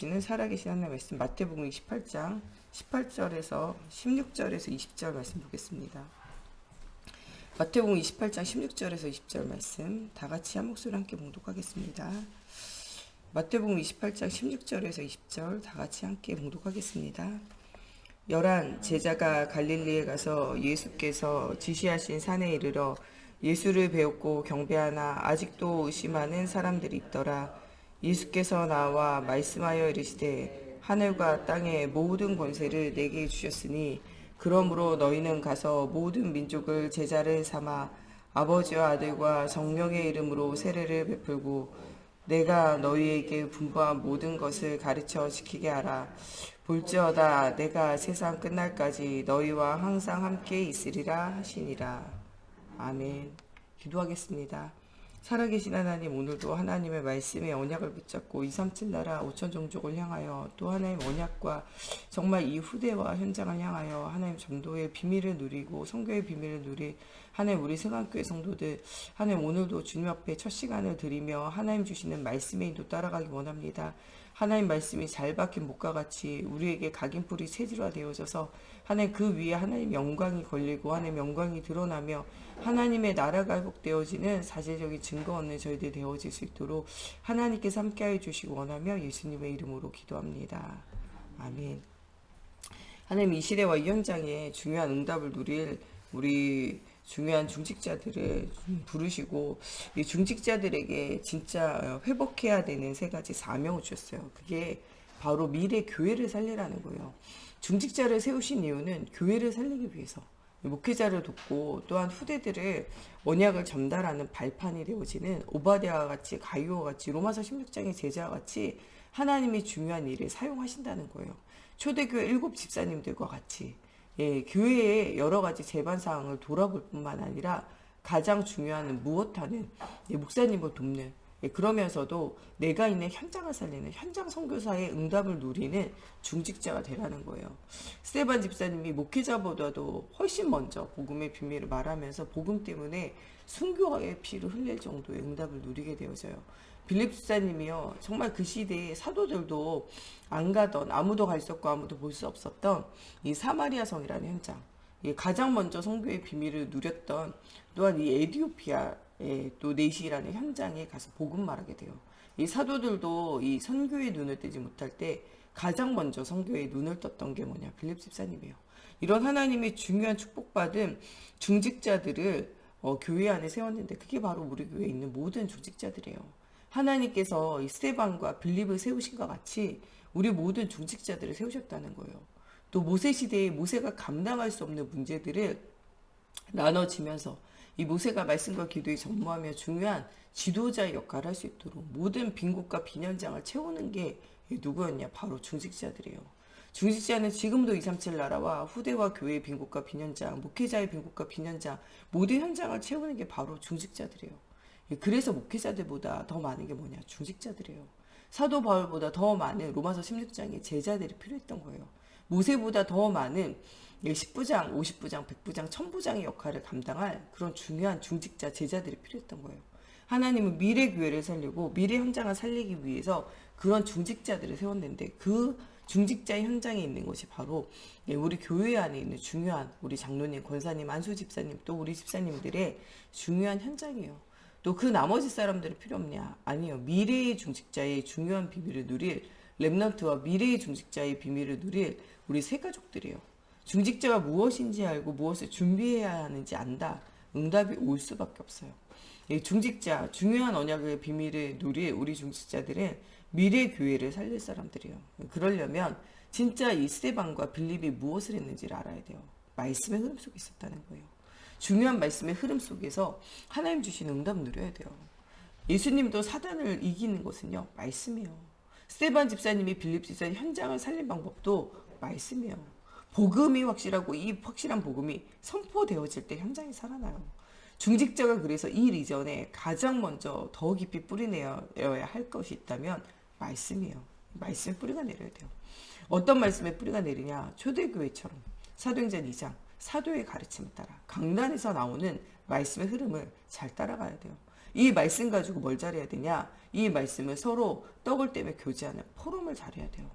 는 살아계신 하나님 말씀 마태복음 28장 18절에서 16절에서 20절 말씀 보겠습니다. 마태복음 28장 16절에서 20절 말씀 다 같이 한 목소리 함께 봉독하겠습니다. 마태복음 28장 16절에서 20절 다 같이 함께 봉독하겠습니다. 열한 제자가 갈릴리에 가서 예수께서 지시하신 산에 이르러 예수를 배웠고 경배하나 아직도 의심하는 사람들이 있더라. 예수께서 나와 말씀하여 이르시되 하늘과 땅의 모든 권세를 내게 주셨으니 그러므로 너희는 가서 모든 민족을 제자를 삼아 아버지와 아들과 성령의 이름으로 세례를 베풀고 내가 너희에게 분부한 모든 것을 가르쳐 지키게 하라. 볼지어다 내가 세상 끝날까지 너희와 항상 함께 있으리라 하시니라. 아멘. 기도하겠습니다. 살아계신 하나님, 오늘도 하나님의 말씀에 언약을 붙잡고 237 나라 5천 종족을 향하여 또 하나님 언약과 정말 이 후대와 현장을 향하여 하나님 전도의 비밀을 누리고 성교의 비밀을 누리 하나님 우리 승강교회 성도들 하나님 오늘도 주님 앞에 첫 시간을 드리며 하나님 주시는 말씀의 인도 따라가기 원합니다. 하나님 말씀이 잘 박힌 목과 같이 우리에게 각인풀이 체질화 되어져서 하나님 그 위에 하나님 영광이 걸리고 하나님 영광이 드러나며 하나님의 나라가 회복되어지는 사실적인 증거 없는 저희들이 되어질 수 있도록 하나님께서 함께해 주시기 원하며 예수님의 이름으로 기도합니다. 아멘. 하나님 이 시대와 이 현장에 중요한 응답을 누릴 우리 중요한 중직자들을 부르시고 이 중직자들에게 진짜 회복해야 되는 세 가지 사명을 주셨어요. 그게 바로 미래 교회를 살리라는 거예요. 중직자를 세우신 이유는 교회를 살리기 위해서 목회자를 돕고 또한 후대들을 언약을 전달하는 발판이 되어지는 오바댜와 같이 가이오와 같이 로마서 16장의 제자와 같이 하나님이 중요한 일에 사용하신다는 거예요. 초대교회 7 집사님들과 같이 교회의 여러 가지 재반 사항을 돌아볼 뿐만 아니라 가장 중요한 무엇하는 목사님을 돕는 그러면서도 내가 있는 현장을 살리는 현장 선교사의 응답을 누리는 중직자가 되라는 거예요. 스테반 집사님이 목회자보다도 훨씬 먼저 복음의 비밀을 말하면서 복음 때문에 순교의 피를 흘릴 정도의 응답을 누리게 되어져요. 빌립 집사님이요 정말 그 시대에 사도들도 안 가던 아무도 갈 수 없고 아무도 볼 수 없었던 이 사마리아 성이라는 현장 가장 먼저 선교의 비밀을 누렸던 또한 이 에티오피아의 또 네시라는 현장에 가서 복음 말하게 돼요. 이 사도들도 이 선교의 눈을 뜨지 못할 때 가장 먼저 선교의 눈을 떴던 게 뭐냐 빌립 집사님이에요. 이런 하나님의 중요한 축복받은 중직자들을 교회 안에 세웠는데 그게 바로 우리 교회에 있는 모든 중직자들이에요. 하나님께서 이 스테반과 빌립을 세우신 것 같이 우리 모든 중직자들을 세우셨다는 거예요. 또 모세 시대에 모세가 감당할 수 없는 문제들을 나눠지면서 이 모세가 말씀과 기도에 전무하며 중요한 지도자의 역할을 할 수 있도록 모든 빈곳과 빈현장을 채우는 게 누구였냐? 바로 중직자들이에요. 중직자는 지금도 237 나라와 후대와 교회의 빈곳과 빈현장, 목회자의 빈곳과 빈현장, 모든 현장을 채우는 게 바로 중직자들이에요. 그래서 목회자들보다 더 많은 게 뭐냐? 중직자들이에요. 사도 바울보다 더 많은 로마서 16장의 제자들이 필요했던 거예요. 모세보다 더 많은 10부장, 50부장, 100부장, 1000부장의 역할을 감당할 그런 중요한 중직자 제자들이 필요했던 거예요. 하나님은 미래 교회를 살리고 미래 현장을 살리기 위해서 그런 중직자들을 세웠는데 그 중직자의 현장에 있는 것이 바로 우리 교회 안에 있는 중요한 우리 장로님, 권사님, 안수 집사님 또 우리 집사님들의 중요한 현장이에요. 또 그 나머지 사람들은 필요 없냐? 아니요. 미래의 중직자의 중요한 비밀을 누릴 렘넌트와 미래의 중직자의 비밀을 누릴 우리 세 가족들이에요. 중직자가 무엇인지 알고 무엇을 준비해야 하는지 안다. 응답이 올 수밖에 없어요. 중직자, 중요한 언약의 비밀을 누릴 우리 중직자들은 미래 교회를 살릴 사람들이에요. 그러려면 진짜 이 스테반과 빌립이 무엇을 했는지를 알아야 돼요. 말씀의 흐름 속에 있었다는 거예요. 중요한 말씀의 흐름 속에서 하나님 주신 응답 누려야 돼요. 예수님도 사단을 이기는 것은요 말씀이에요. 스테반 집사님이 빌립 집사님 현장을 살린 방법도 말씀이에요. 복음이 확실하고 이 확실한 복음이 선포되어질 때 현장이 살아나요. 중직자가 그래서 이 이전에 가장 먼저 더 깊이 뿌리내어야 할 것이 있다면 말씀이에요. 말씀에 뿌리가 내려야 돼요. 어떤 말씀에 뿌리가 내리냐? 초대교회처럼 사도행전 2장 사도의 가르침을 따라 강단에서 나오는 말씀의 흐름을 잘 따라가야 돼요. 이 말씀 가지고 뭘 잘해야 되냐? 이 말씀을 서로 떡을 떼며 교제하는 포럼을 잘해야 돼요.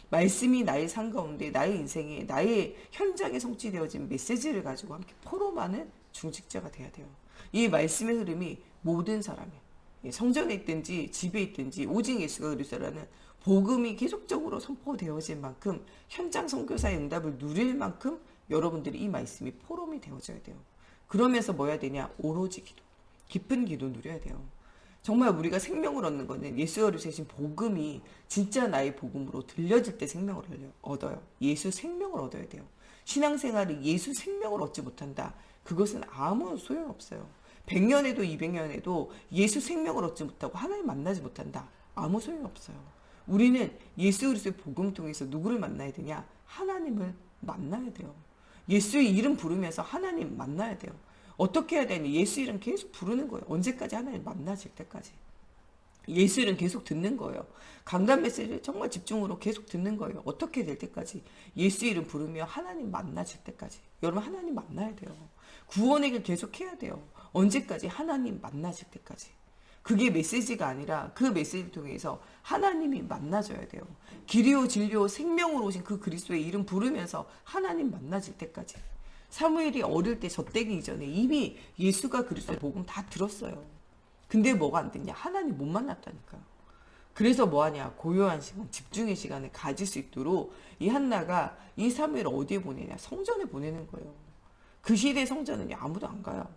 말씀이 나의 삶 가운데, 나의 인생에, 나의 현장에 성취되어진 메시지를 가지고 함께 포럼하는 중직자가 돼야 돼요. 이 말씀의 흐름이 모든 사람이 성전에 있든지 집에 있든지 오직 예수가 그리스도라는 복음이 계속적으로 선포되어질 만큼, 현장 선교사의 응답을 누릴 만큼 여러분들이 이 말씀이 포럼이 되어져야 돼요. 그러면서 뭐 해야 되냐? 오로지 기도, 깊은 기도 누려야 돼요. 정말 우리가 생명을 얻는 거는 예수가 그리스도의 복음이 진짜 나의 복음으로 들려질 때 생명을 얻어요. 예수 생명을 얻어야 돼요. 신앙생활이 예수 생명을 얻지 못한다. 그것은 아무 소용없어요. 100년에도 200년에도 예수 생명을 얻지 못하고 하나님 만나지 못한다. 아무 소용없어요. 우리는 예수 그리스도의 복음 통해서 누구를 만나야 되냐? 하나님을 만나야 돼요. 예수의 이름 부르면서 하나님 만나야 돼요. 어떻게 해야 되니? 예수 이름 계속 부르는 거예요. 언제까지? 하나님 만나질 때까지. 예수 이름 계속 듣는 거예요. 강단 메시지를 정말 집중으로 계속 듣는 거예요. 어떻게 될 때까지? 예수 이름 부르며 하나님 만나질 때까지. 여러분 하나님 만나야 돼요. 구원의 길 계속 해야 돼요. 언제까지? 하나님 만나질 때까지. 그게 메시지가 아니라 그 메시지를 통해서 하나님이 만나줘야 돼요. 길이요 진리요 생명으로 오신 그 그리스도의 이름 부르면서 하나님 만나질 때까지. 사무엘이 어릴 때 젖되기 이전에 이미 예수가 그리스도의 복음 다 들었어요. 근데 뭐가 안 됐냐? 하나님 못 만났다니까요. 그래서 뭐하냐? 고요한 시간, 집중의 시간을 가질 수 있도록 이 한나가 이 사무엘을 어디에 보내냐? 성전에 보내는 거예요. 그 시대의 성전은요, 아무도 안 가요.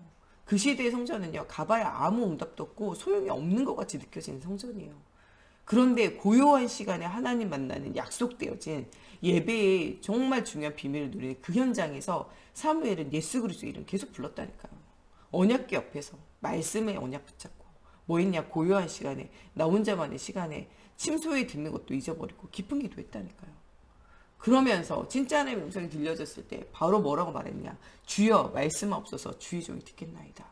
그 시대의 성전은요, 가봐야 아무 응답도 없고 소용이 없는 것 같이 느껴지는 성전이에요. 그런데 고요한 시간에 하나님 만나는 약속되어진 예배의 정말 중요한 비밀을 누리는 그 현장에서 사무엘은 예수 그리스도의 이름 계속 불렀다니까요. 언약궤 옆에서 말씀의 언약 붙잡고 뭐 했냐? 고요한 시간에, 나 혼자만의 시간에 침소리 듣는 것도 잊어버리고 깊은 기도했다니까요. 그러면서 진짜 하나님의 음성이 들려졌을 때 바로 뭐라고 말했냐? 주여 말씀 없어서 주의 종이 듣겠나이다.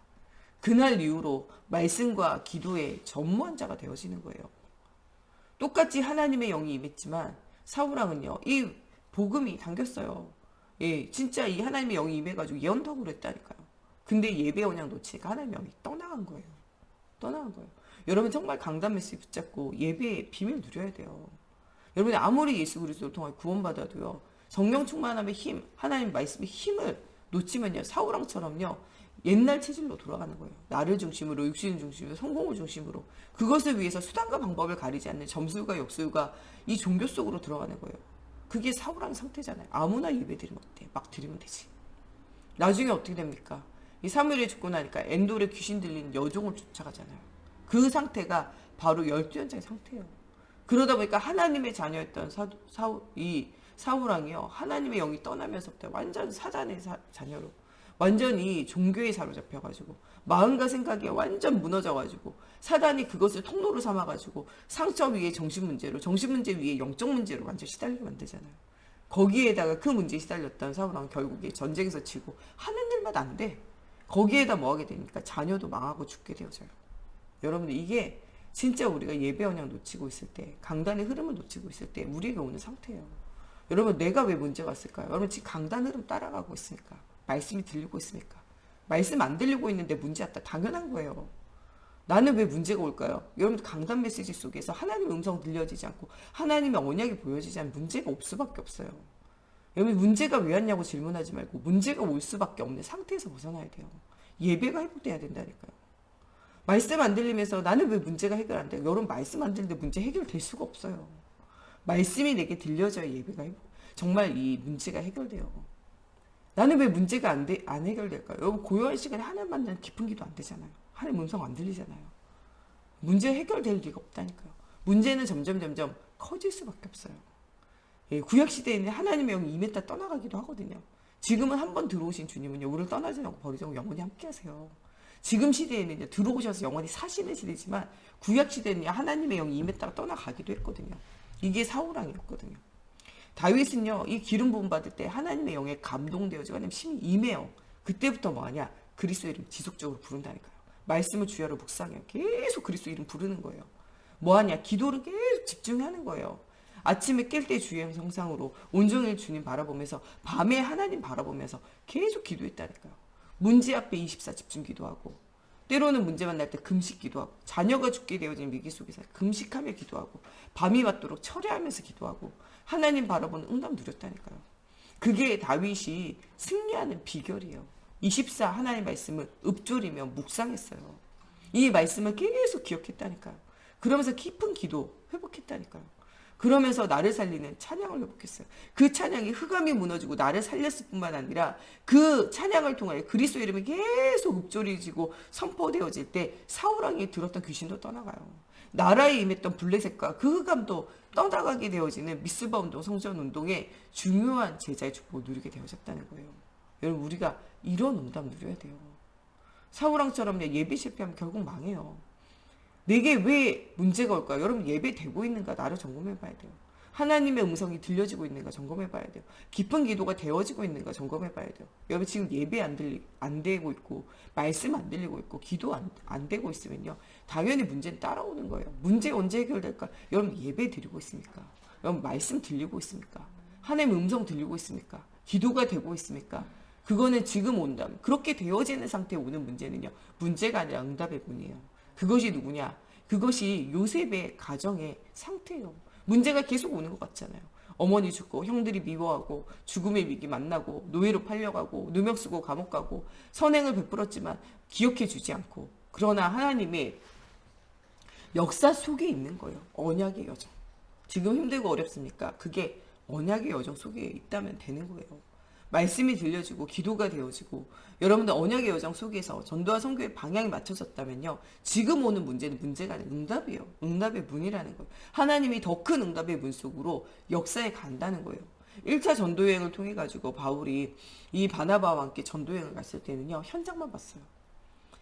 그날 이후로 말씀과 기도의 전무한 자가 되어지는 거예요. 똑같이 하나님의 영이 임했지만 사울왕은요, 이 복음이 당겼어요. 예, 진짜 이 하나님의 영이 임해가지고 예언덕으로 했다니까요. 근데 예배 언약 놓치니까 하나님의 영이 떠나간 거예요. 떠나간 거예요. 여러분 정말 강단 메시지 붙잡고 예배의 비밀 누려야 돼요. 여러분이 아무리 예수 그리스도를 통해 구원받아도요, 성령 충만함의 힘, 하나님 말씀의 힘을 놓치면요, 사울왕처럼요, 옛날 체질로 돌아가는 거예요. 나를 중심으로, 육신을 중심으로, 성공을 중심으로, 그것을 위해서 수단과 방법을 가리지 않는 점수가 역수가 이 종교 속으로 들어가는 거예요. 그게 사울왕 상태잖아요. 아무나 예배 드리면 어때? 막 드리면 되지. 나중에 어떻게 됩니까? 이 사무엘이 죽고 나니까 엔돌에 귀신 들린 여종을 쫓아가잖아요. 그 상태가 바로 12연장의 상태예요. 그러다 보니까 하나님의 자녀였던 이 사울왕이요, 하나님의 영이 떠나면서부터 완전 사단의 자녀로, 완전히 종교에 사로잡혀가지고 마음과 생각이 완전 무너져가지고 사단이 그것을 통로로 삼아가지고 상처 위에 정신문제로, 정신문제 위에 영적 문제로 완전 시달리게 만들잖아요. 거기에다가 그 문제에 시달렸던 사울왕은 결국에 전쟁에서 치고 하는 일만 안 돼. 거기에다 뭐 하게 되니까 자녀도 망하고 죽게 되어져요. 여러분들 이게 진짜 우리가 예배 언약 놓치고 있을 때, 강단의 흐름을 놓치고 있을 때 우리에게 오는 상태예요. 여러분 내가 왜 문제가 있을까요? 여러분 지금 강단 흐름 따라가고 있으니까, 말씀이 들리고 있으니까. 말씀 안 들리고 있는데 문제 왔다. 당연한 거예요. 나는 왜 문제가 올까요? 여러분들 강단 메시지 속에서 하나님의 음성 들려지지 않고 하나님의 언약이 보여지지 않으면 문제가 올 수밖에 없어요. 여러분 문제가 왜 왔냐고 질문하지 말고 문제가 올 수밖에 없는 상태에서 벗어나야 돼요. 예배가 회복돼야 된다니까요. 말씀 안 들리면서 나는 왜 문제가 해결 안 돼요? 여러분 말씀 안 들리는데 문제 해결될 수가 없어요. 말씀이 내게 들려져야 예배가 정말 이 문제가 해결돼요. 나는 왜 문제가 안 해결될까요? 여러분 고요한 시간에 하나님 만나는 깊은 기도 안 되잖아요. 하나님 음성 안 들리잖아요. 문제 해결될 리가 없다니까요. 문제는 점점 커질 수밖에 없어요. 예, 구약시대에는 하나님의 영이 임했다 떠나가기도 하거든요. 지금은 한번 들어오신 주님은요, 우리를 떠나지 않고 버리지 않고 영원히 함께 하세요. 지금 시대에는 들어오셔서 영원히 사시는 시대지만 구약시대는 하나님의 영이 임했다가 떠나가기도 했거든요. 이게 사울왕이었거든요. 다윗은요, 이 기름 부음 받을 때 하나님의 영에 감동되어지고 하나님 심히 임해요. 그때부터 뭐하냐? 그리스도 이름 지속적으로 부른다니까요. 말씀을 주야로 묵상해요. 계속 그리스도 이름 부르는 거예요. 뭐하냐? 기도를 계속 집중하는 거예요. 아침에 깰 때 주의 형상으로 온종일 주님 바라보면서, 밤에 하나님 바라보면서 계속 기도했다니까요. 문제 앞에 24 집중 기도하고, 때로는 문제 만날 때 금식 기도하고, 자녀가 죽게 되어진 위기 속에서 금식하며 기도하고, 밤이 맞도록 철회하면서 기도하고, 하나님 바라보는 응답 누렸다니까요. 그게 다윗이 승리하는 비결이에요. 24 하나님 말씀을 읊조리며 묵상했어요. 이 말씀을 계속 기억했다니까요. 그러면서 깊은 기도 회복했다니까요. 그러면서 나를 살리는 찬양을 회복했어요. 그 찬양이 흑암이 무너지고 나를 살렸을 뿐만 아니라 그 찬양을 통하여 그리스도 이름이 계속 읊조리지고 선포되어질 때 사울왕이 들었던 귀신도 떠나가요. 나라에 임했던 블레셋과 그 흑암도 떠나가게 되어지는 미스바 운동, 성전 운동의 중요한 제자의 축복을 누리게 되어졌다는 거예요. 여러분, 우리가 이런 응답 누려야 돼요. 사울왕처럼 예배 실패하면 결국 망해요. 내게 왜 문제가 올까요? 여러분, 예배 되고 있는가 나를 점검해 봐야 돼요. 하나님의 음성이 들려지고 있는가 점검해 봐야 돼요. 깊은 기도가 되어지고 있는가 점검해 봐야 돼요. 여러분, 지금 예배 안 되고 있고 말씀 안 들리고 있고 기도 안 되고 있으면요, 당연히 문제는 따라오는 거예요. 문제 언제 해결될까? 여러분, 예배 드리고 있습니까? 여러분, 말씀 들리고 있습니까? 하나님의 음성 들리고 있습니까? 기도가 되고 있습니까? 그거는 지금 온다면, 그렇게 되어지는 상태에 오는 문제는요, 문제가 아니라 응답의 문이에요. 그것이 누구냐? 그것이 요셉의 가정의 상태예요. 문제가 계속 오는 것 같잖아요. 어머니 죽고, 형들이 미워하고, 죽음의 위기 만나고, 노예로 팔려가고, 누명 쓰고 감옥 가고, 선행을 베풀었지만 기억해 주지 않고, 그러나 하나님의 역사 속에 있는 거예요. 언약의 여정. 지금 힘들고 어렵습니까? 그게 언약의 여정 속에 있다면 되는 거예요. 말씀이 들려지고 기도가 되어지고, 여러분들 언약의 여정 속에서 전도와 선교의 방향이 맞춰졌다면요, 지금 오는 문제는 문제가 아니라 응답이에요. 응답의 문이라는 거예요. 하나님이 더 큰 응답의 문 속으로 역사에 간다는 거예요. 1차 전도여행을 통해 가지고 바울이 이 바나바와 함께 전도여행을 갔을 때는요, 현장만 봤어요.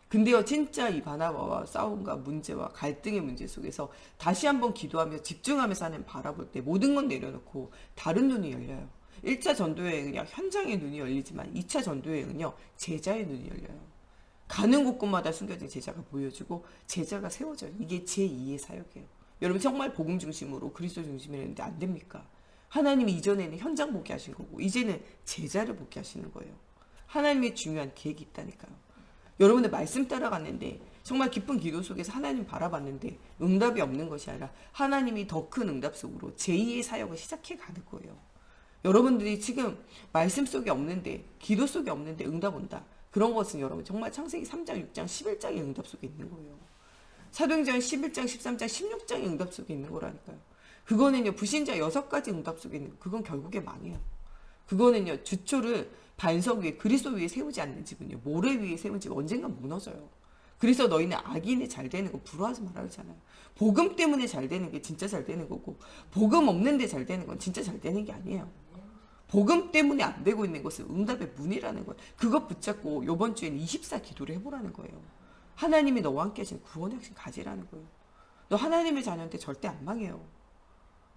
근데요, 진짜 이 바나바와 싸움과 문제와 갈등의 문제 속에서 다시 한번 기도하며 집중하면서 하나님 바라볼 때 모든 건 내려놓고 다른 눈이 열려요. 1차 전도여행은요, 현장의 눈이 열리지만 2차 전도여행은요, 제자의 눈이 열려요. 가는 곳곳마다 숨겨진 제자가 보여주고 제자가 세워져요. 이게 제2의 사역이에요. 여러분, 정말 복음 중심으로 그리스도 중심으로 했는데 안 됩니까? 하나님이 이전에는 현장 보게 하신 거고 이제는 제자를 보게 하시는 거예요. 하나님의 중요한 계획이 있다니까요. 여러분들 말씀 따라갔는데, 정말 깊은 기도 속에서 하나님 바라봤는데 응답이 없는 것이 아니라 하나님이 더 큰 응답 속으로 제2의 사역을 시작해 가는 거예요. 여러분들이 지금 말씀 속에 없는데, 기도 속에 없는데 응답 온다. 그런 것은 여러분 정말 창세기 3장, 6장, 11장의 응답 속에 있는 거예요. 사도행전 11장, 13장, 16장의 응답 속에 있는 거라니까요. 그거는요, 불신자 6가지 응답 속에 있는, 그건 결국에 망해요. 그거는요, 주초를 반석 위에, 그리스도 위에 세우지 않는 집은요, 모래 위에 세운 집 언젠간 무너져요. 그래서 너희는 악인이 잘 되는 거 부러워하지 말아야 하잖아요. 복음 때문에 잘 되는 게 진짜 잘 되는 거고, 복음 없는데 잘 되는 건 진짜 잘 되는 게 아니에요. 복음 때문에 안 되고 있는 것은 응답의 문이라는 거예요. 그것 붙잡고 이번 주에는 24 기도를 해보라는 거예요. 하나님이 너와 함께 하신 구원의 확신 가지라는 거예요. 너 하나님의 자녀인데 절대 안 망해요.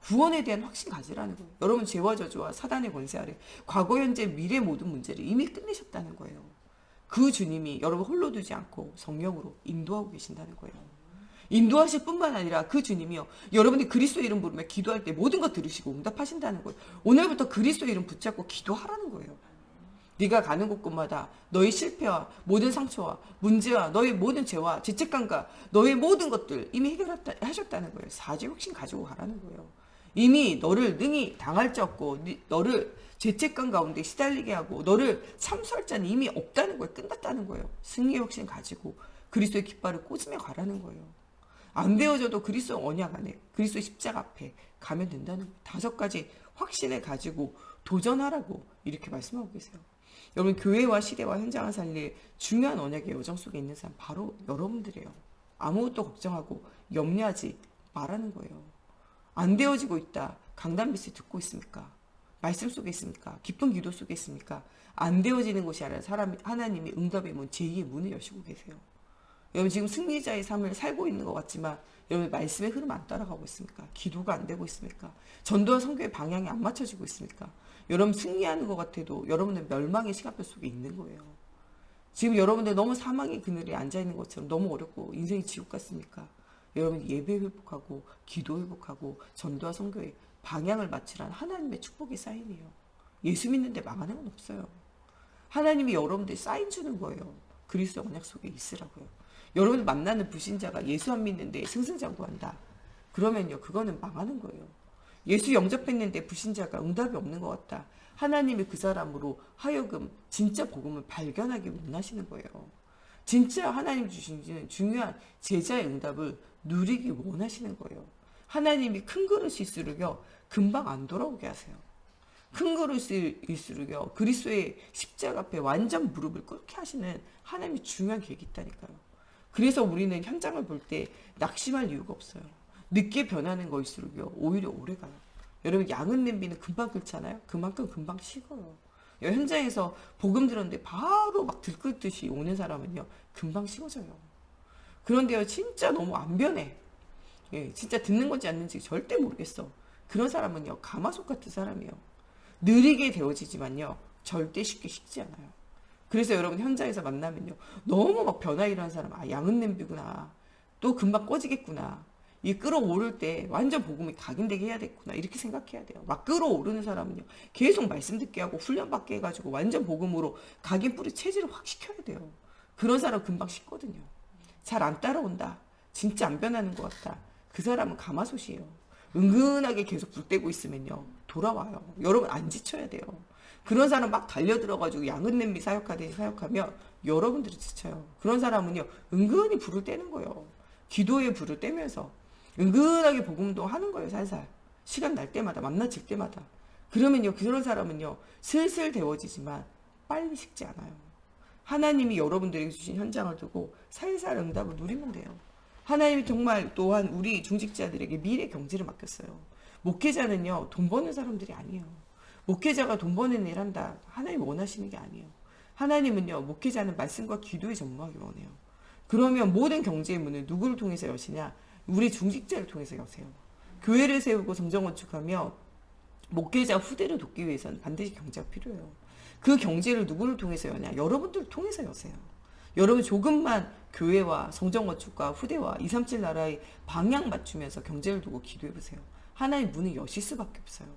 구원에 대한 확신 가지라는 거예요. 여러분, 죄와 저주와 사단의 권세 아래 과거, 현재, 미래 모든 문제를 이미 끝내셨다는 거예요. 그 주님이 여러분 홀로 두지 않고 성령으로 인도하고 계신다는 거예요. 인도하실 뿐만 아니라 그 주님이요, 여러분이 그리스도 이름 부르며 기도할 때 모든 것 들으시고 응답하신다는 거예요. 오늘부터 그리스도 이름 붙잡고 기도하라는 거예요. 네가 가는 곳곳마다 너의 실패와 모든 상처와 문제와 너의 모든 죄와 죄책감과 너의 모든 것들 이미 해결하셨다는 거예요. 사죄 확신 가지고 가라는 거예요. 이미 너를 능히 당할 자 없고 너를 죄책감 가운데 시달리게 하고 너를 참수할 자는 이미 없다는 거예요. 끝났다는 거예요. 승리의 확신 가지고 그리스도의 깃발을 꽂으며 가라는 거예요. 안 되어져도 그리스도 언약 안에, 그리스도 십자가 앞에 가면 된다는 거예요. 5가지 확신을 가지고 도전하라고 이렇게 말씀하고 계세요. 여러분, 교회와 시대와 현장을 살릴 중요한 언약의 여정 속에 있는 사람 바로 여러분들이에요. 아무것도 걱정하고 염려하지 말라는 거예요. 안 되어지고 있다. 강단빛을 듣고 있습니까? 말씀 속에 있습니까? 깊은 기도 속에 있습니까? 안 되어지는 것이 아니라 하나님이 응답의 문, 제2의 문을 여시고 계세요. 여러분, 지금 승리자의 삶을 살고 있는 것 같지만 여러분, 말씀의 흐름 안 따라가고 있습니까? 기도가 안 되고 있습니까? 전도와 선교의 방향이 안 맞춰지고 있습니까? 여러분, 승리하는 것 같아도 여러분은 멸망의 시간표 속에 있는 거예요. 지금 여러분들 너무 사망의 그늘에 앉아있는 것처럼 너무 어렵고 인생이 지옥 같습니까? 여러분, 예배 회복하고 기도 회복하고 전도와 선교의 방향을 맞추라는 하나님의 축복의 사인이에요. 예수 믿는데 망하는 건 없어요. 하나님이 여러분들 사인 주는 거예요. 그리스도 언약 속에 있으라고요. 여러분 만나는 불신자가 예수 안 믿는데 승승장구한다. 그러면요, 그거는 망하는 거예요. 예수 영접했는데 불신자가 응답이 없는 것 같다. 하나님이 그 사람으로 하여금 진짜 복음을 발견하기 원하시는 거예요. 진짜 하나님 주신 중요한 제자의 응답을 누리기 원하시는 거예요. 하나님이 큰 그릇일수록요, 금방 안 돌아오게 하세요. 큰 그릇일수록요, 그리스도의 십자가 앞에 완전 무릎을 꿇게 하시는 하나님이 중요한 계획이 있다니까요. 그래서 우리는 현장을 볼 때 낙심할 이유가 없어요. 늦게 변하는 거일수록요, 오히려 오래 가요. 여러분, 양은 냄비는 금방 끓잖아요. 그만큼 금방 식어요. 현장에서 복음 들었는데 바로 막 들끓듯이 오는 사람은요, 금방 식어져요. 그런데요, 진짜 너무 안 변해. 예, 진짜 듣는 건지 안 듣는지 절대 모르겠어. 그런 사람은요, 가마솥 같은 사람이에요. 느리게 데워지지만요, 절대 쉽게 식지 않아요. 그래서 여러분 현장에서 만나면요, 너무 막 변화 일어나는 사람, 아, 양은 냄비구나. 또 금방 꺼지겠구나. 이 끌어오를 때 완전 복음이 각인되게 해야겠구나. 이렇게 생각해야 돼요. 막 끌어오르는 사람은요, 계속 말씀 듣게 하고 훈련받게 해가지고 완전 복음으로 각인 뿌리 체질을 확 시켜야 돼요. 그런 사람 금방 식거든요. 잘 안 따라온다. 진짜 안 변하는 것 같다. 그 사람은 가마솥이에요. 은근하게 계속 불 떼고 있으면요, 돌아와요. 여러분 안 지쳐야 돼요. 그런 사람 막 달려들어가지고 양은 냄비 사역하듯이 사역하면 여러분들이 지쳐요. 그런 사람은요, 은근히 불을 떼는 거예요. 기도에 불을 떼면서 은근하게 복음도 하는 거예요. 살살 시간 날 때마다, 만나질 때마다. 그러면요, 그런 사람은요, 슬슬 데워지지만 빨리 식지 않아요. 하나님이 여러분들에게 주신 현장을 두고 살살 응답을 누리면 돼요. 하나님이 정말 또한 우리 중직자들에게 미래 경제를 맡겼어요. 목회자는요, 돈 버는 사람들이 아니에요. 목회자가 돈 버는 일 한다, 하나님 원하시는 게 아니에요. 하나님은요, 목회자는 말씀과 기도에 전무하기 원해요. 그러면 모든 경제의 문을 누구를 통해서 여시냐? 우리 중직자를 통해서 여세요. 교회를 세우고 성전 건축하며 목회자 후대를 돕기 위해서는 반드시 경제가 필요해요. 그 경제를 누구를 통해서 여냐? 여러분들을 통해서 여세요. 여러분 조금만 교회와 성전 건축과 후대와 237 나라의 방향 맞추면서 경제를 두고 기도해 보세요. 하나의 문을 여실 수밖에 없어요.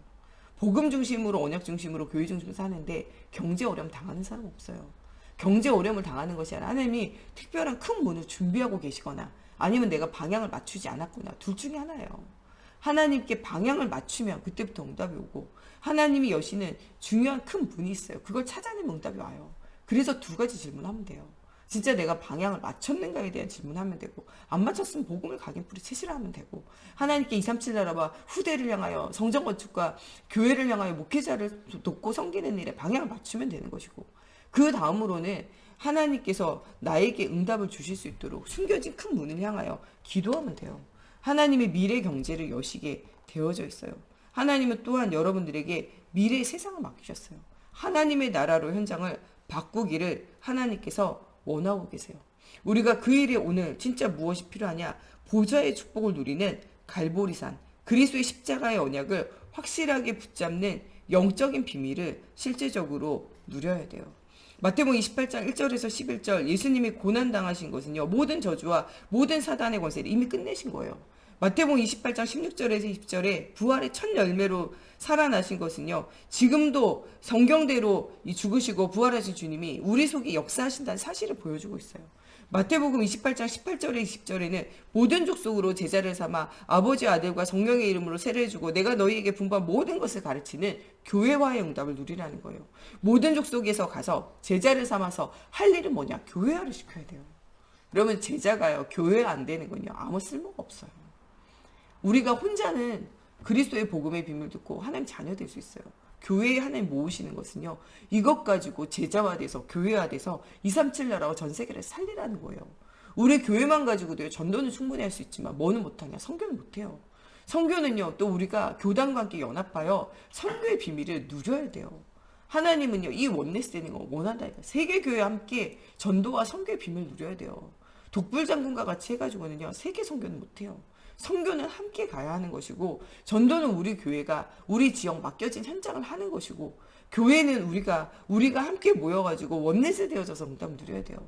복음 중심으로, 언약 중심으로, 교회 중심으로 사는데 경제 어려움 당하는 사람 없어요. 경제 어려움을 당하는 것이 아니라 하나님이 특별한 큰 문을 준비하고 계시거나 아니면 내가 방향을 맞추지 않았구나, 둘 중에 하나예요. 하나님께 방향을 맞추면 그때부터 응답이 오고, 하나님이 여시는 중요한 큰 문이 있어요. 그걸 찾아내면 응답이 와요. 그래서 두 가지 질문하면 돼요. 진짜 내가 방향을 맞췄는가에 대한 질문하면 되고, 안 맞췄으면 복음을 각인뿌리 채시하면 되고, 하나님께 237 나라와 후대를 향하여 성전 건축과 교회를 향하여 목회자를 돕고 섬기는 일에 방향을 맞추면 되는 것이고, 그 다음으로는 하나님께서 나에게 응답을 주실 수 있도록 숨겨진 큰 문을 향하여 기도하면 돼요. 하나님의 미래 경제를 여시게 되어져 있어요. 하나님은 또한 여러분들에게 미래의 세상을 맡기셨어요. 하나님의 나라로 현장을 바꾸기를 하나님께서 원하고 계세요. 우리가 그 일에 오늘 진짜 무엇이 필요하냐? 보좌의 축복을 누리는 갈보리산, 그리스도의 십자가의 언약을 확실하게 붙잡는 영적인 비밀을 실제적으로 누려야 돼요. 마태복음 28장 1절에서 11절, 예수님이 고난당하신 것은요, 모든 저주와 모든 사단의 권세를 이미 끝내신 거예요. 마태복음 28장 16절에서 20절에 부활의 첫 열매로 살아나신 것은요, 지금도 성경대로 죽으시고 부활하신 주님이 우리 속에 역사하신다는 사실을 보여주고 있어요. 마태복음 28장 18절에 20절에는 모든 족속으로 제자를 삼아 아버지, 아들과 성령의 이름으로 세례해주고 내가 너희에게 분부한 모든 것을 가르치는 교회화의 응답을 누리라는 거예요. 모든 족속에서 가서 제자를 삼아서 할 일은 뭐냐? 교회화를 시켜야 돼요. 그러면 제자가요, 교회가 안 되는 건요, 아무 쓸모가 없어요. 우리가 혼자는 그리스도의 복음의 비밀 듣고 하나님 자녀 될 수 있어요. 교회에 하나님 모으시는 것은요, 이것 가지고 제자화돼서 교회화돼서 237 나라와 전 세계를 살리라는 거예요. 우리 교회만 가지고도 전도는 충분히 할 수 있지만 뭐는 못하냐? 선교는 못해요. 선교는요, 또 우리가 교단과 함께 연합하여 선교의 비밀을 누려야 돼요. 하나님은요, 이 원네스 되는 거 원한다니까. 세계교회와 함께 전도와 선교의 비밀을 누려야 돼요. 독불장군과 같이 해가지고는요, 세계 선교는 못해요. 선교는 함께 가야 하는 것이고, 전도는 우리 교회가 우리 지역 맡겨진 현장을 하는 것이고, 교회는 우리가 함께 모여가지고 원넷이 되어져서 응답을 누려야 돼요.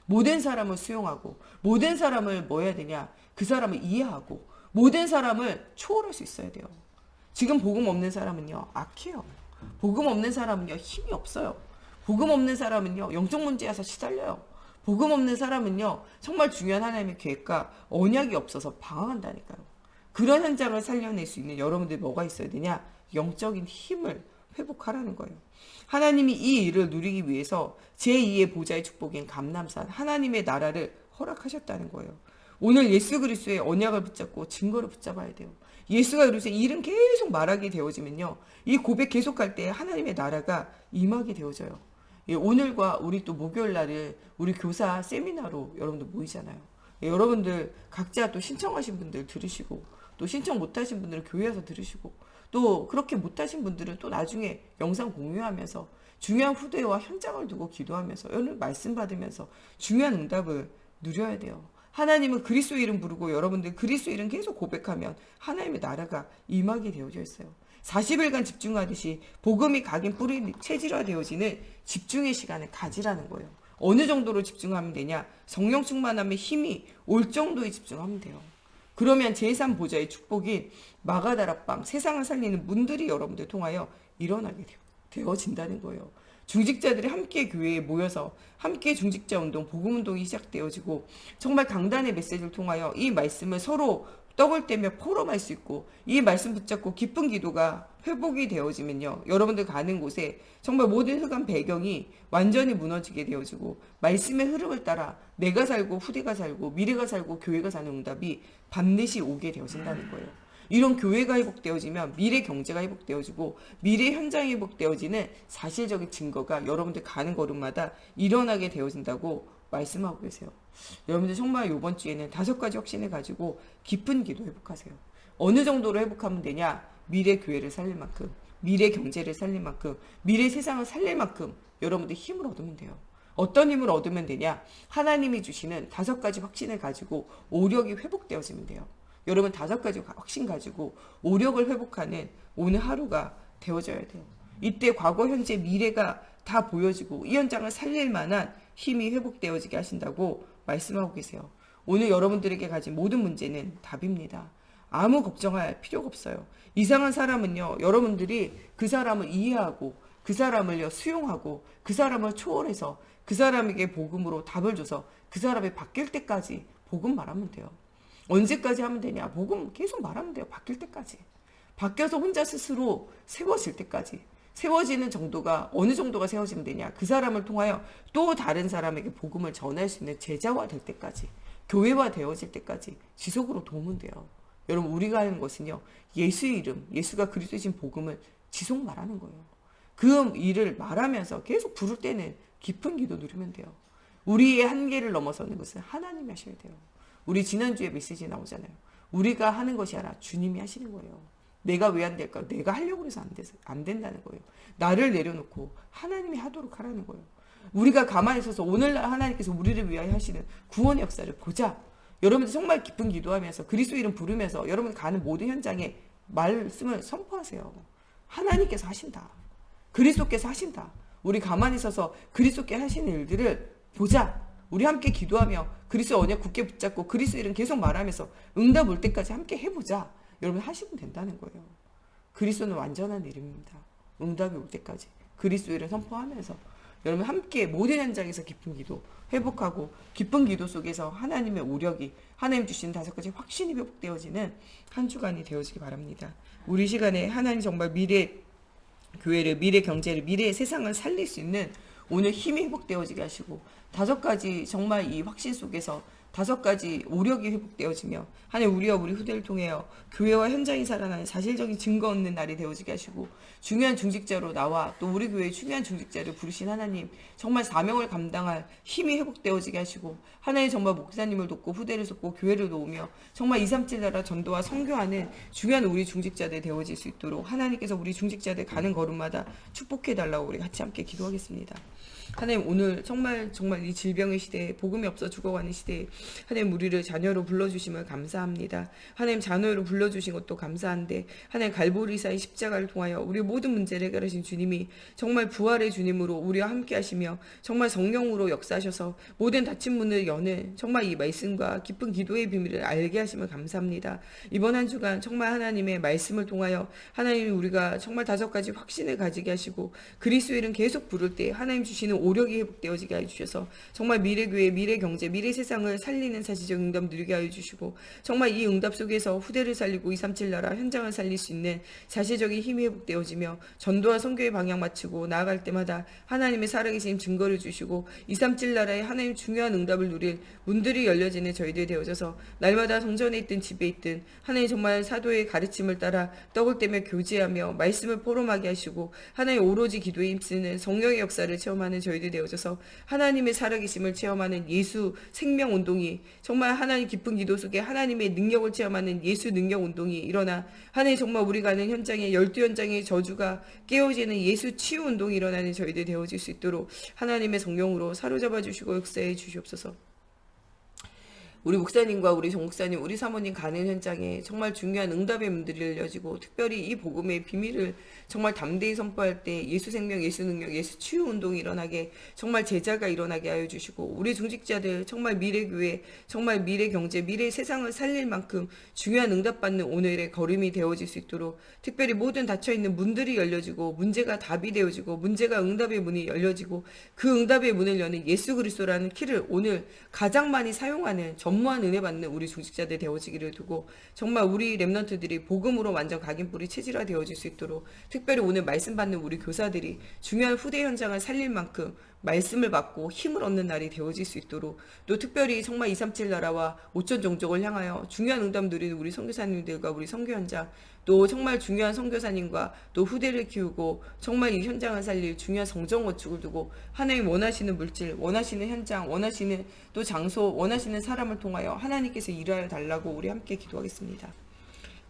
모든 사람을 수용하고, 모든 사람을 뭐 해야 되냐? 그 사람을 이해하고, 모든 사람을 초월할 수 있어야 돼요. 지금 복음 없는 사람은요, 악해요. 복음 없는 사람은요, 힘이 없어요. 복음 없는 사람은요, 영적 문제에서 시달려요. 복음 없는 사람은요, 정말 중요한 하나님의 계획과 언약이 없어서 방황한다니까요. 그런 현장을 살려낼 수 있는 여러분들이 뭐가 있어야 되냐? 영적인 힘을 회복하라는 거예요. 하나님이 이 일을 누리기 위해서 제2의 보좌의 축복인 감람산 하나님의 나라를 허락하셨다는 거예요. 오늘 예수 그리스도의 언약을 붙잡고 증거를 붙잡아야 돼요. 예수가 그리스도의 일은 계속 말하게 되어지면요, 이 고백 계속할 때 하나님의 나라가 임하게 되어져요. 예, 오늘과 우리 또 목요일 날을 우리 교사 세미나로 여러분들 모이잖아요. 예, 여러분들 각자 또 신청하신 분들 들으시고, 또 신청 못하신 분들은 교회 와서 들으시고, 또 그렇게 못하신 분들은 또 나중에 영상 공유하면서 중요한 후대와 현장을 두고 기도하면서 여러분 말씀 받으면서 중요한 응답을 누려야 돼요. 하나님은 그리스도 이름 부르고 여러분들 그리스도 이름 계속 고백하면 하나님의 나라가 임하게 되어져 있어요. 40일간 집중하듯이 복음이 각인 뿌리 체질화되어지는 집중의 시간을 가지라는 거예요. 어느 정도로 집중하면 되냐? 성령 충만함에 힘이 올 정도에 집중하면 돼요. 그러면 제3보좌의 축복인 마가다락방, 세상을 살리는 문들이 여러분들 통하여 일어나게 되어진다는 거예요. 중직자들이 함께 교회에 모여서 함께 중직자 운동, 복음 운동이 시작되어지고 정말 강단의 메시지를 통하여 이 말씀을 서로 떡을 떼며 포럼할 수 있고 이 말씀 붙잡고 기쁜 기도가 회복이 되어지면요, 여러분들 가는 곳에 정말 모든 흑암 배경이 완전히 무너지게 되어지고 말씀의 흐름을 따라 내가 살고 후대가 살고 미래가 살고 교회가 사는 응답이 반드시 오게 되어진다는 거예요. 이런 교회가 회복되어지면 미래 경제가 회복되어지고 미래 현장이 회복되어지는 사실적인 증거가 여러분들 가는 걸음마다 일어나게 되어진다고 말씀하고 계세요. 여러분들 정말 이번 주에는 5가지 확신을 가지고 깊은 기도 회복하세요. 어느 정도로 회복하면 되냐? 미래 교회를 살릴 만큼, 미래 경제를 살릴 만큼, 미래 세상을 살릴 만큼 여러분들 힘을 얻으면 돼요. 어떤 힘을 얻으면 되냐? 하나님이 주시는 5가지 확신을 가지고 오력이 회복되어지면 돼요. 여러분 5가지 확신 가지고 오력을 회복하는 오늘 하루가 되어져야 돼요. 이때 과거, 현재, 미래가 다 보여지고 이 현장을 살릴 만한 힘이 회복되어지게 하신다고 말씀하고 계세요. 오늘 여러분들에게 가진 모든 문제는 답입니다. 아무 걱정할 필요가 없어요. 이상한 사람은요, 여러분들이 그 사람을 이해하고 그 사람을 수용하고 그 사람을 초월해서 그 사람에게 복음으로 답을 줘서 그 사람이 바뀔 때까지 복음 말하면 돼요. 언제까지 하면 되냐? 복음 계속 말하면 돼요. 바뀔 때까지. 바뀌어서 혼자 스스로 세워질 때까지. 세워지는 정도가 어느 정도가 세워지면 되냐? 그 사람을 통하여 또 다른 사람에게 복음을 전할 수 있는 제자화 될 때까지, 교회화 되어질 때까지 지속으로 도우면 돼요. 여러분, 우리가 하는 것은요, 예수의 이름, 예수가 그리스도이신 복음을 지속 말하는 거예요. 그 일을 말하면서 계속 부를 때는 깊은 기도 누리면 돼요. 우리의 한계를 넘어서는 것은 하나님이 하셔야 돼요. 우리 지난주에 메시지 나오잖아요. 우리가 하는 것이 아니라 주님이 하시는 거예요. 내가 왜 안 될까? 내가 하려고 해서 안 된다는 거예요. 나를 내려놓고 하나님이 하도록 하라는 거예요. 우리가 가만히 있어서 오늘날 하나님께서 우리를 위하여 하시는 구원의 역사를 보자. 여러분들 정말 깊은 기도하면서 그리스도 이름 부르면서 여러분 가는 모든 현장에 말씀을 선포하세요. 하나님께서 하신다. 그리스도께서 하신다. 우리 가만히 있어서 그리스도께 하시는 일들을 보자. 우리 함께 기도하며 그리스도 언약 굳게 붙잡고 그리스도 이름 계속 말하면서 응답 올 때까지 함께 해보자. 여러분 하시면 된다는 거예요. 그리스도는 완전한 이름입니다. 응답이 올 때까지 그리스도 이름 선포하면서 여러분 함께 모든 현장에서 깊은 기도 회복하고 깊은 기도 속에서 하나님의 오력이 하나님 주신 5가지 확신이 회복되어지는 한 주간이 되어지기 바랍니다. 우리 시간에 하나님 정말 미래 교회를, 미래 경제를, 미래의 세상을 살릴 수 있는 오늘 힘이 회복되어지게 하시고 5가지 정말 이 확신 속에서 5가지 오력이 회복되어지며 하나님 우리와 우리 후대를 통하여 교회와 현장이 살아나는 사실적인 증거 얻는 날이 되어지게 하시고 중요한 중직자로 나와 또 우리 교회의 중요한 중직자를 부르신 하나님 정말 사명을 감당할 힘이 회복되어지게 하시고 하나님 정말 목사님을 돕고 후대를 돕고 교회를 도우며 정말 2, 3칠 나라 전도와 선교하는 중요한 우리 중직자들 되어질 수 있도록 하나님께서 우리 중직자들 가는 걸음마다 축복해달라고 우리 같이 함께 기도하겠습니다. 하나님 오늘 정말 이 질병의 시대에 복음이 없어 죽어가는 시대에 하나님 우리를 자녀로 불러주심을 감사합니다. 하나님 자녀로 불러주신 것도 감사한데 하나님 갈보리사의 십자가를 통하여 우리 모든 문제를 해결하신 주님이 정말 부활의 주님으로 우리와 함께 하시며 정말 성령으로 역사하셔서 모든 닫힌 문을 여는 정말 이 말씀과 깊은 기도의 비밀을 알게 하심을 감사합니다. 이번 한 주간 정말 하나님의 말씀을 통하여 하나님이 우리가 정말 5가지 확신을 가지게 하시고 그리스도의 이름 계속 부를 때 하나님 주시는 오력이 회복되어지게 해주셔서 정말 미래교회, 미래경제, 미래세상을 살리는 사시적 응답 누리게 하여 주시고 정말 이 응답 속에서 후대를 살리고 237 나라 현장을 살릴 수 있는 자체적인 힘이 회복되어지며 전도와 선교의 방향 맞추고 나아갈 때마다 하나님의 살아계신 증거를 주시고 237 나라의 하나님 중요한 응답을 누릴 문들이 열려지는 저희들이 되어져서 날마다 성전에 있든 집에 있든 하나님 정말 사도의 가르침을 따라 떡을 떼며 교제하며 말씀을 포럼하게 하시고 하나님 오로지 기도에 힘쓰는 성령의 역사를 체험하는 저희들이 되어져서 하나님의 살아계심을 체험하는 예수 생명 운동이 정말 하나님 깊은 기도 속에 하나님의 능력을 체험하는 예수 능력 운동이 일어나 하나님 정말 우리가 아는 현장에 12현장의 저주가 깨어지는 예수 치유 운동이 일어나는 저희들이 되어질 수 있도록 하나님의 성령으로 사로잡아 주시고 역사해 주시옵소서. 우리 목사님과 우리 정목사님, 우리 사모님 가는 현장에 정말 중요한 응답의 문들이 열려지고 특별히 이 복음의 비밀을 정말 담대히 선포할 때 예수 생명, 예수 능력, 예수 치유 운동이 일어나게 정말 제자가 일어나게 하여 주시고 우리 중직자들 정말 미래교회, 정말 미래경제, 미래 세상을 살릴 만큼 중요한 응답받는 오늘의 걸음이 되어질 수 있도록 특별히 모든 닫혀있는 문들이 열려지고 문제가 답이 되어지고 문제가 응답의 문이 열려지고 그 응답의 문을 여는 예수 그리스도라는 키를 오늘 가장 많이 사용하는 전무한 은혜 받는 우리 중직자들 되어지기를 두고 정말 우리 렘넌트들이 복음으로 완전 각인뿌리 체질화 되어질 수 있도록 특별히 오늘 말씀 받는 우리 교사들이 중요한 후대 현장을 살릴 만큼 말씀을 받고 힘을 얻는 날이 되어질 수 있도록 또 특별히 정말 237 나라와 5천 종족을 향하여 중요한 응답 누리는 우리 선교사님들과 우리 선교 현장 또 정말 중요한 선교사님과 또 후대를 키우고 정말 이 현장을 살릴 중요한 성정 건축을 두고 하나님 원하시는 물질, 원하시는 현장, 원하시는 또 장소, 원하시는 사람을 통하여 하나님께서 일하여 달라고 우리 함께 기도하겠습니다.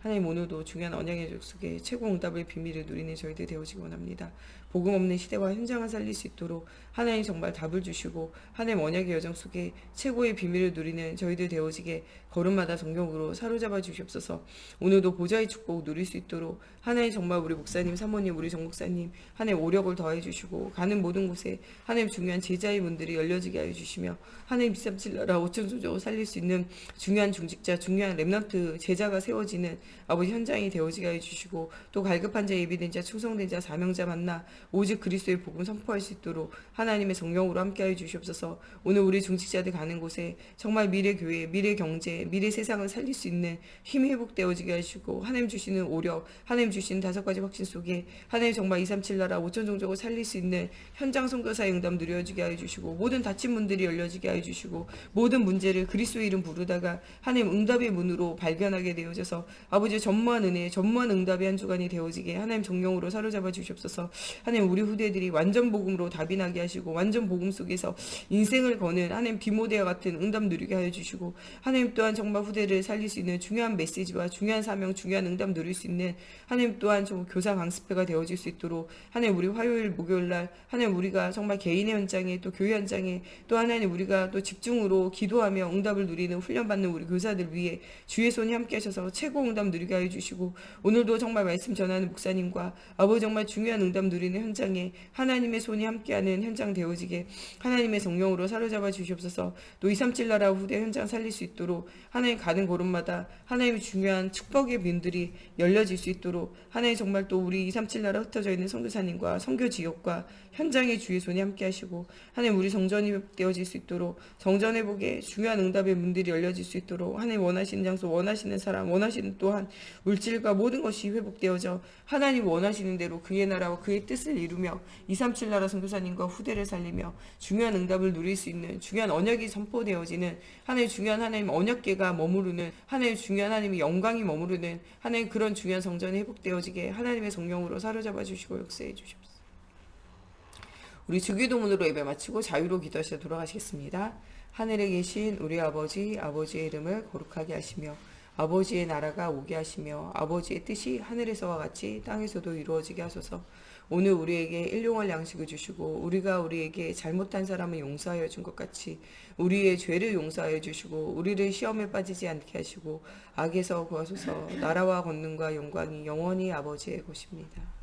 하나님 오늘도 중요한 언약의 적 속에 최고 응답의 비밀을 누리는 저희들 되어지기 원합니다. 복음 없는 시대와 현장을 살릴 수 있도록 하나님 정말 답을 주시고 하나님 언약의 여정 속에 최고의 비밀을 누리는 저희들 되어지게 걸음마다 성경으로 사로잡아 주시옵소서. 오늘도 보좌의 축복 누릴 수 있도록 하나님 정말 우리 목사님, 사모님, 우리 정목사님 하나님 오력을 더해 주시고 가는 모든 곳에 하나님 중요한 제자의 문들이 열려지게 하여 주시며 하나님 237 나라 5천 조적을 살릴 수 있는 중요한 중직자, 중요한 렘넌트 제자가 세워지는 아버지 현장이 되어지게 하여 주시고 또 갈급한 자, 예비된 자, 충성된 자, 사명자 만나 오직 그리스도의 복음 선포할 수 있도록 하나님의 성령으로 함께하여 주시옵소서. 오늘 우리 중직자들 가는 곳에 정말 미래교회, 미래경제, 미래세상을 살릴 수 있는 힘이 회복되어지게 하시고 하나님 주시는 오력, 하나님 주시는 5가지 확신 속에 하나님 정말 237 나라 5천 종족을 살릴 수 있는 현장 선교사의 응답 누려지게 하여 주시고 모든 닫힌 문들이 열려지게 하여 주시고 모든 문제를 그리스도의 이름 부르다가 하나님 응답의 문으로 발견하게 되어져서 아버지 전무한 은혜, 전무한 응답의 한 주간이 되어지게 하나님 정령으로 사로잡아 주시옵소서. 하나님 우리 후대들이 완전 복음으로 답이 나게 하시고 완전 복음 속에서 인생을 거는 하나님 디모데와 같은 응답 누리게 하여 주시고 하나님 또한 정말 후대를 살릴 수 있는 중요한 메시지와 중요한 사명, 중요한 응답 누릴 수 있는 하나님 또한 좀 교사 강습회가 되어질 수 있도록 하나님 우리 화요일, 목요일 날 하나님 우리가 정말 개인의 현장에 또 교회 현장에 또 하나님 우리가 또 집중으로 기도하며 응답을 누리는 훈련받는 우리 교사들 위해 주의 손이 함께 하셔서 최고 응답 누리게 하여 주시고 오늘도 정말 말씀 전하는 목사님과 아버지 정말 중요한 응답 누리는 현장에 하나님의 손이 함께하는 현장 되어지게 하나님의 성령으로 사로잡아 주시옵소서. 또 237 나라 후대 현장 살릴 수 있도록 하나님 가는 걸음마다 하나님의 중요한 축복의 문들이 열려질 수 있도록 하나님 정말 또 우리 237 나라 흩어져 있는 선교사님과 선교 지역과 현장의 주의 손이 함께 하시고 하나님 우리 성전이 되어질 수 있도록 정전 회복에 중요한 응답의 문들이 열려질 수 있도록 하나님 원하시는 장소, 원하시는 사람, 원하시는 또한 물질과 모든 것이 회복되어져 하나님 원하시는 대로 그의 나라와 그의 뜻을 이루며 237 나라 선교사님과 후대를 살리며 중요한 응답을 누릴 수 있는 중요한 언약이 선포되어지는 하나님 중요한 하나님 언약궤가 머무르는 하나님 중요한 하나님의 영광이 머무르는 하나님 그런 중요한 성전이 회복되어지게 하나님의 성령으로 사로잡아 주시고 역사해 주십시오. 우리 주기도문으로 예배 마치고 자유로 기도하시다 돌아가시겠습니다. 하늘에 계신 우리 아버지, 아버지의 이름을 거룩하게 하시며 아버지의 나라가 오게 하시며 아버지의 뜻이 하늘에서와 같이 땅에서도 이루어지게 하소서. 오늘 우리에게 일용할 양식을 주시고 우리가 우리에게 잘못한 사람을 용서하여 준 것 같이 우리의 죄를 용서하여 주시고 우리를 시험에 빠지지 않게 하시고 악에서 구하소서. 나라와 권능과 영광이 영원히 아버지의 것입니다.